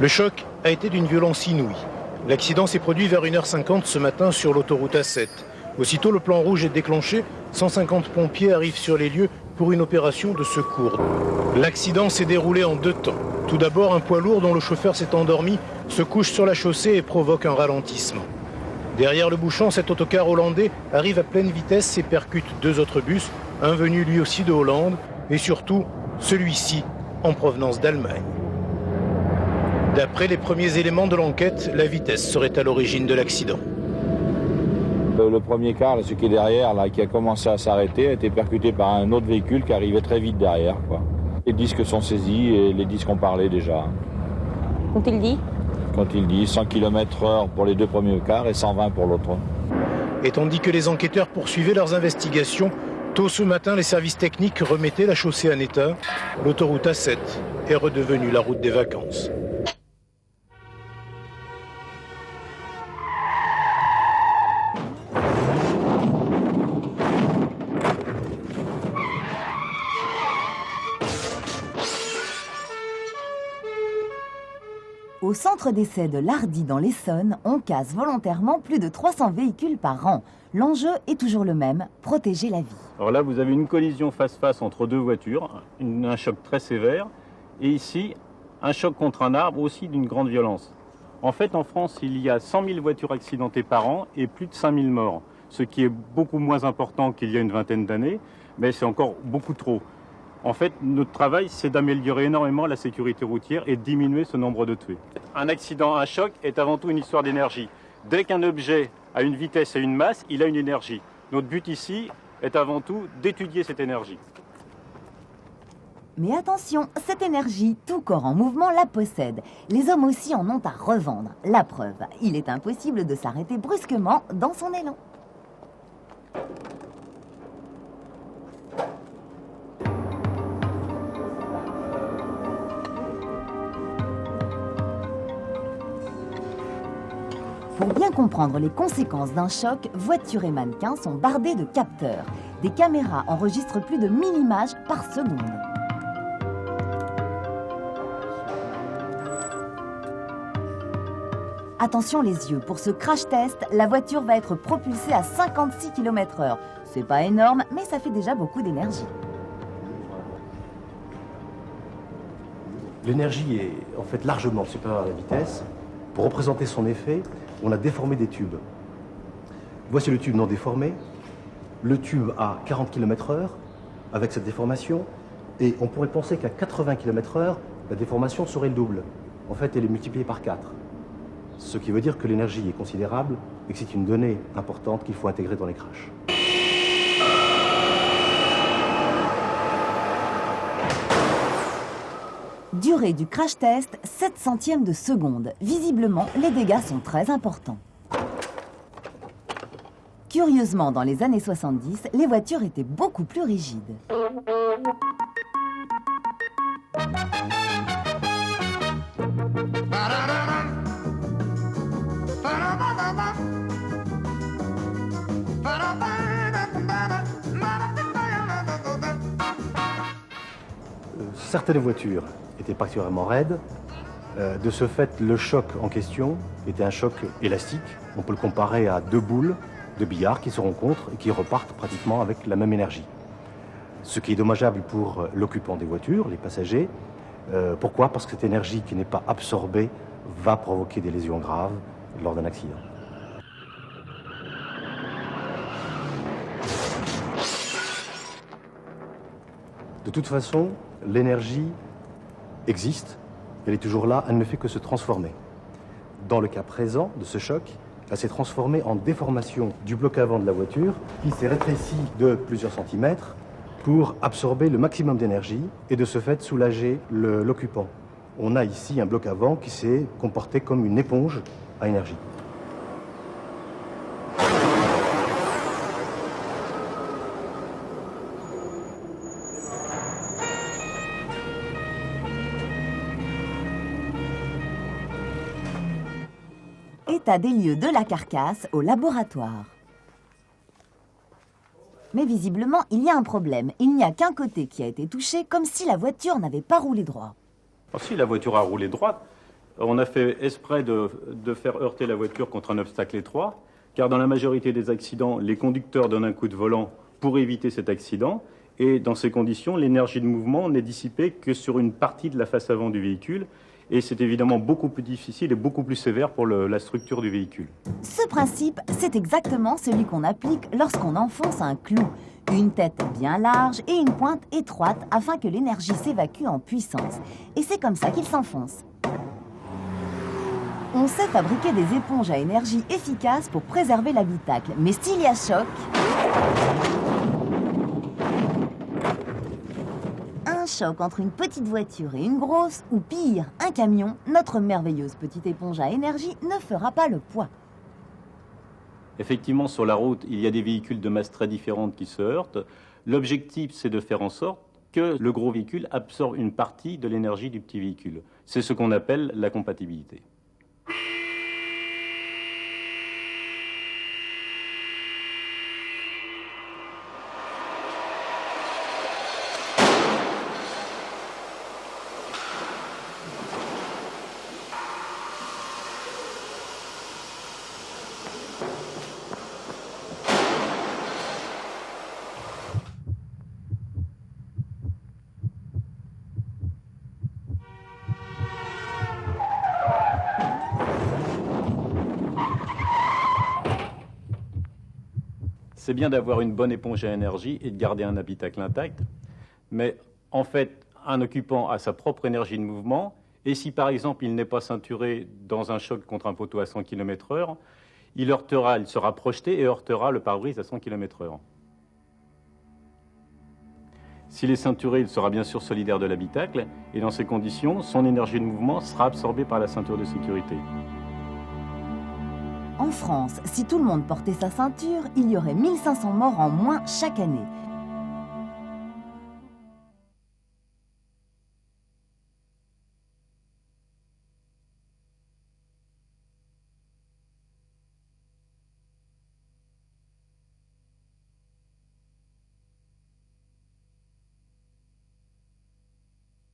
Le choc a été d'une violence inouïe. L'accident s'est produit vers 1h50 ce matin sur l'autoroute A7. Aussitôt, le plan rouge est déclenché. 150 pompiers arrivent sur les lieux pour une opération de secours. L'accident s'est déroulé en deux temps. Tout d'abord, un poids lourd dont le chauffeur s'est endormi se couche sur la chaussée et provoque un ralentissement. Derrière le bouchon, cet autocar hollandais arrive à pleine vitesse et percute deux autres bus, un venu lui aussi de Hollande et surtout celui-ci en provenance d'Allemagne. D'après les premiers éléments de l'enquête, la vitesse serait à l'origine de l'accident. Le premier car, ce qui est derrière, là, qui a commencé à s'arrêter, a été percuté par un autre véhicule qui arrivait très vite derrière, quoi. Les disques sont saisis et les disques ont parlé déjà. Qu'ont-ils dit ? Quand il dit 100 km/h pour les deux premiers cars et 120 pour l'autre. Et tandis que les enquêteurs poursuivaient leurs investigations, tôt ce matin, les services techniques remettaient la chaussée en état. L'autoroute A7 est redevenue la route des vacances. Au centre d'essai de Lardy dans l'Essonne, on casse volontairement plus de 300 véhicules par an. L'enjeu est toujours le même, protéger la vie. Alors là, vous avez une collision face-face entre deux voitures, un choc très sévère, et ici, un choc contre un arbre aussi d'une grande violence. En fait, en France, il y a 100 000 voitures accidentées par an et plus de 5 000 morts, ce qui est beaucoup moins important qu'il y a une vingtaine d'années, mais c'est encore beaucoup trop. En fait, notre travail, c'est d'améliorer énormément la sécurité routière et de diminuer ce nombre de tués. Un accident, un choc est avant tout une histoire d'énergie. Dès qu'un objet a une vitesse et une masse, il a une énergie. Notre but ici est avant tout d'étudier cette énergie. Mais attention, cette énergie, tout corps en mouvement la possède. Les hommes aussi en ont à revendre. La preuve, il est impossible de s'arrêter brusquement dans son élan. Pour bien comprendre les conséquences d'un choc, voitures et mannequins sont bardés de capteurs. Des caméras enregistrent plus de 1000 images par seconde. Attention les yeux, pour ce crash test, la voiture va être propulsée à 56 km/h. C'est pas énorme, mais ça fait déjà beaucoup d'énergie. L'énergie est en fait largement supérieure à la vitesse. Pour représenter son effet, on a déformé des tubes. Voici le tube non déformé. Le tube à 40 km/h avec cette déformation. Et on pourrait penser qu'à 80 km/h, la déformation serait le double. En fait, elle est multipliée par 4. Ce qui veut dire que l'énergie est considérable et que c'est une donnée importante qu'il faut intégrer dans les crashs. Durée du crash test, 7 centièmes de seconde. Visiblement, les dégâts sont très importants. Curieusement, dans les années 70, les voitures étaient beaucoup plus rigides. Certaines voitures étaient particulièrement raides. De ce fait, le choc en question était un choc élastique. On peut le comparer à deux boules de billard qui se rencontrent et qui repartent pratiquement avec la même énergie. Ce qui est dommageable pour l'occupant des voitures, les passagers. Pourquoi ? Parce que cette énergie qui n'est pas absorbée va provoquer des lésions graves lors d'un accident. De toute façon, l'énergie existe, elle est toujours là, elle ne fait que se transformer. Dans le cas présent de ce choc, elle s'est transformée en déformation du bloc avant de la voiture qui s'est rétréci de plusieurs centimètres pour absorber le maximum d'énergie et de ce fait soulager l'occupant. On a ici un bloc avant qui s'est comporté comme une éponge à énergie. État des lieux de la carcasse au laboratoire. Mais visiblement, il y a un problème. Il n'y a qu'un côté qui a été touché, comme si la voiture n'avait pas roulé droit. Alors, si la voiture a roulé droite, On a fait exprès de faire heurter la voiture contre un obstacle étroit, car dans la majorité des accidents, les conducteurs donnent un coup de volant pour éviter cet accident. Et dans ces conditions, l'énergie de mouvement n'est dissipée que sur une partie de la face avant du véhicule. Et c'est évidemment beaucoup plus difficile et beaucoup plus sévère pour la structure du véhicule. Ce principe, c'est exactement celui qu'on applique lorsqu'on enfonce un clou. Une tête bien large et une pointe étroite afin que l'énergie s'évacue en puissance. Et c'est comme ça qu'il s'enfonce. On sait fabriquer des éponges à énergie efficaces pour préserver l'habitacle. Mais s'il y a choc, un choc entre une petite voiture et une grosse, ou pire, un camion, notre merveilleuse petite éponge à énergie ne fera pas le poids. Effectivement, sur la route, il y a des véhicules de masse très différentes qui se heurtent. L'objectif, c'est de faire en sorte que le gros véhicule absorbe une partie de l'énergie du petit véhicule. C'est ce qu'on appelle la compatibilité. C'est bien d'avoir une bonne éponge à énergie et de garder un habitacle intact, mais en fait, un occupant a sa propre énergie de mouvement, et si par exemple il n'est pas ceinturé dans un choc contre un poteau à 100 km/h, il sera projeté et heurtera le pare-brise à 100 km/h. S'il est ceinturé, il sera bien sûr solidaire de l'habitacle, et dans ces conditions, son énergie de mouvement sera absorbée par la ceinture de sécurité. En France, si tout le monde portait sa ceinture, il y aurait 1500 morts en moins chaque année.